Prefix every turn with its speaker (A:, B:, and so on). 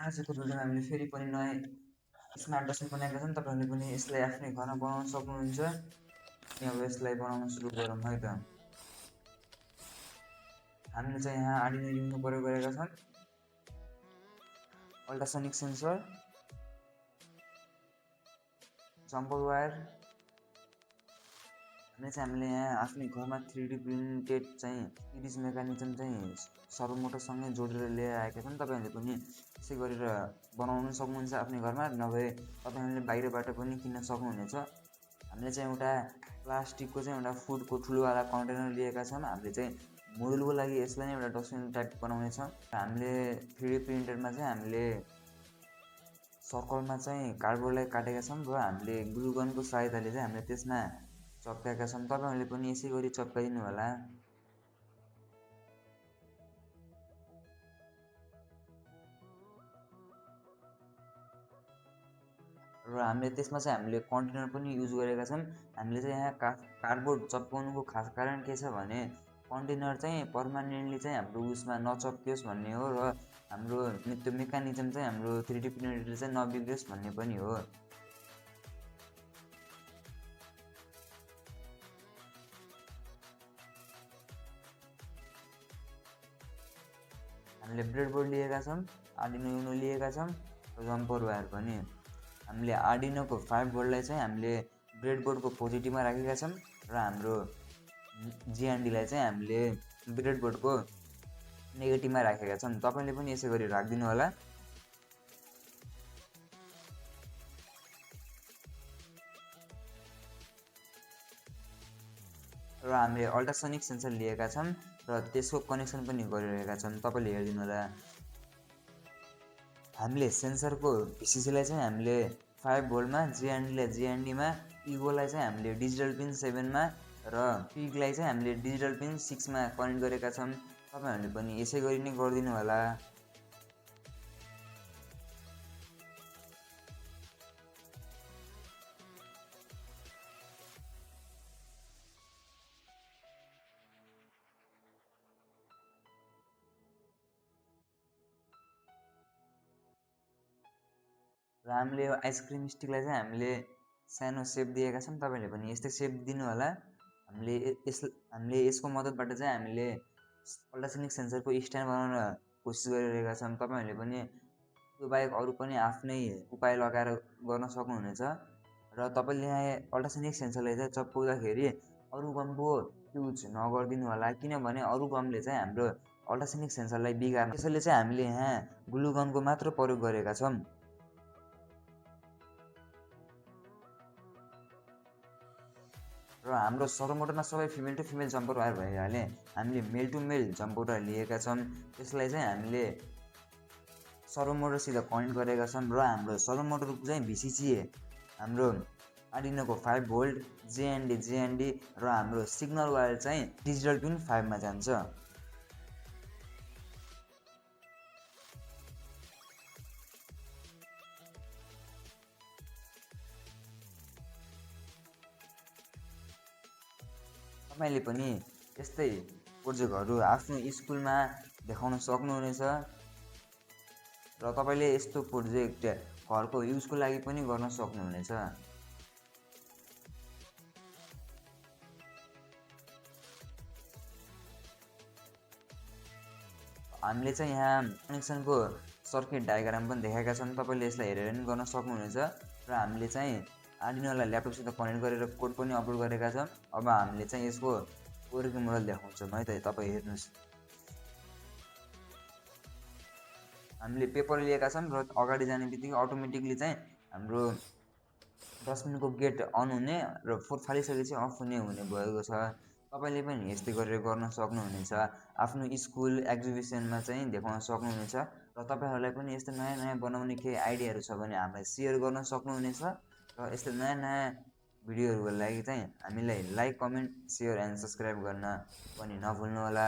A: आजको भिडियोमा हामीले फेरि पनि नयाँ स्मार्ट डस्टबिन बनाएका छौँ। तपाईँहरूले पनि यसलाई आफ्नै घरमा बनाउन सक्नुहुन्छ। अनि अब यसलाई बनाउन सुरु गरौँ है त। हामीले चाहिँ यहाँ आर्डिनो युनो प्रयोग गरेका छौँ। Ultrasonic sensor, jumper wire. हामीले यहाँ आफ्नै घरमा 3D प्रिन्टेड चाहिँ सिरिज मेकानिजम चाहिँ सर्भोमोटरसँगै जोडेर लिएर आएका छन्। तपाईँहरूले पनि यसै गरेर बनाउन सक्नुहुन्छ आफ्नै घरमा, नभए तपाईँहरूले बाहिरबाट पनि किन्न सक्नुहुनेछ। हामीले चाहिँ एउटा प्लास्टिकको चाहिँ एउटा फुडको ठुलोवाला कन्टेनर लिएका छौँ। हामीले चाहिँ मोडलको लागि यसलाई नै एउटा डस्टबिन टाइप बनाउने छौँ। हामीले 3D प्रिन्टरमा चाहिँ हामीले सर्कलमा चाहिँ कार्डबोर्डलाई काटेका छौँ र हामीले ग्लुगनको सहायताले चाहिँ हामीले त्यसमा चप्काएका छौँ। तपाईँहरूले पनि यसै गरी चप्काइदिनु होला। र हामीले त्यसमा चाहिँ हामीले कन्टेनर पनि युज गरेका छौँ। हामीले चाहिँ यहाँ कार्डबोर्ड चप्काउनुको खास कारण के छ भने कन्टेनर चाहिँ पर्मानेन्टली चाहिँ हाम्रो उसमा नचप्कियोस् भन्ने हो र हाम्रो त्यो मेकानिजम चाहिँ हाम्रो 3D प्रिन्टरले चाहिँ नबिग्रियोस् भन्ने पनि हो। हामीले ब्रेडबोर्ड लिएका छौँ, आर्डिनो युनो लिएका छौँ र जम्पर वायर पनि। हामीले आर्डिनोको 5 भोल्टलाई चाहिँ हामीले ब्रेडबोर्डको पोजिटिभमा राखेका छौँ र हाम्रो जिएनडीलाई चाहिँ हामीले ब्रेडबोर्डको नेगेटिभमा राखेका छौँ। तपाईँले पनि यसै गरी राखिदिनु होला। र हामीले अल्ट्रासोनिक सेन्सर लिएका छौँ र त्यसको कनेक्सन पनि गरिरहेका छौँ। तपाईँले हेरिदिनु होला। हामीले सेन्सरको भिसिसीलाई चाहिँ हामीले 5 भोल्टमा, जिएनडीलाई जिएनडीमा, इगोलाई चाहिँ हामीले डिजिटल पिन 7मा र पिगलाई चाहिँ हामीले डिजिटल पिन 6मा कनेक्ट गरेका छौँ। तपाईँहरूले पनि यसै गरी नै गरिदिनु होला। र हामीले यो आइसक्रिम स्टिकलाई चाहिँ हामीले सानो सेप दिएका छौँ। तपाईँहरूले पनि यस्तै सेप दिनु होला। हामीले यसको मद्दतबाट चाहिँ हामीले अल्ट्रासोनिक सेन्सरको स्ट्यान्ड बनाउन कोसिस गरिरहेका छौँ। तपाईँहरूले पनि त्यो बाहेक अरू पनि आफ्नै उपाय लगाएर गर्न सक्नुहुनेछ। र तपाईँले यहाँ अल्ट्रासोनिक सेन्सरलाई चाहिँ चप्काउँदाखेरि अरू गमको युज नगरिदिनु होला, किनभने अरू गमले चाहिँ हाम्रो अल्ट्रासोनिक सेन्सरलाई बिगार्छ। त्यसैले चाहिँ हामीले यहाँ ग्लुगनको मात्र प्रयोग गरेका छौँ। र हाम्रो सर्भोमोटरमा सबै female to female jumper wire भइहाले हामीले male to male jumper wire लिएका छौँ। त्यसलाई चाहिँ हामीले सर्भोमोटरसित कनेक्ट गरेका छौँ र हाम्रो सर्भोमोटरको चाहिँ भिसिसी हाम्रो आर्डिनोको 5 भोल्ट, जिएनडी र हाम्रो सिग्नल वायर चाहिँ डिजिटल पिन 5मा जान्छ। तपाईँले पनि यस्तै प्रोजेक्टहरू आफ्नो स्कुलमा देखाउन सक्नुहुनेछ र तपाईँले यस्तो प्रोजेक्ट घरको युजको लागि पनि गर्न सक्नुहुनेछ। हामीले चाहिँ यहाँ कनेक्सनको सर्किट डायग्राम पनि देखाएका छन्। तपाईँले यसलाई हेरेर पनि गर्न सक्नुहुनेछ। र हामीले चाहिँ आर्डिनोलाई ल्यापटपसित कनेक्ट गरेर कोड पनि अपलोड गरेका छौँ। अब हामीले चाहिँ यसको वर्किङ मोडल देखाउँछौँ है त। तपाईँ हेर्नुहोस्, हामीले पेपर लिएका छौँ र अगाडि जाने बित्तिकै अटोमेटिकली चाहिँ हाम्रो डस्टबिनको गेट अन हुने र 4 फालिसकेपछि अफ हुने भएको छ। तपाईँले पनि यस्तै गरेर गर्न सक्नुहुनेछ। आफ्नो स्कुल एक्जिबिसनमा चाहिँ देखाउन सक्नुहुनेछ। र तपाईँहरूलाई पनि यस्तो नयाँ नयाँ बनाउने केही आइडियाहरू छ भने हामीलाई सेयर गर्न सक्नुहुनेछ। र यस्तो नयाँ नयाँ भिडियोहरूको लागि चाहिँ हामीलाई like, comment, share and subscribe गर्न पनि नभुल्नुहोला।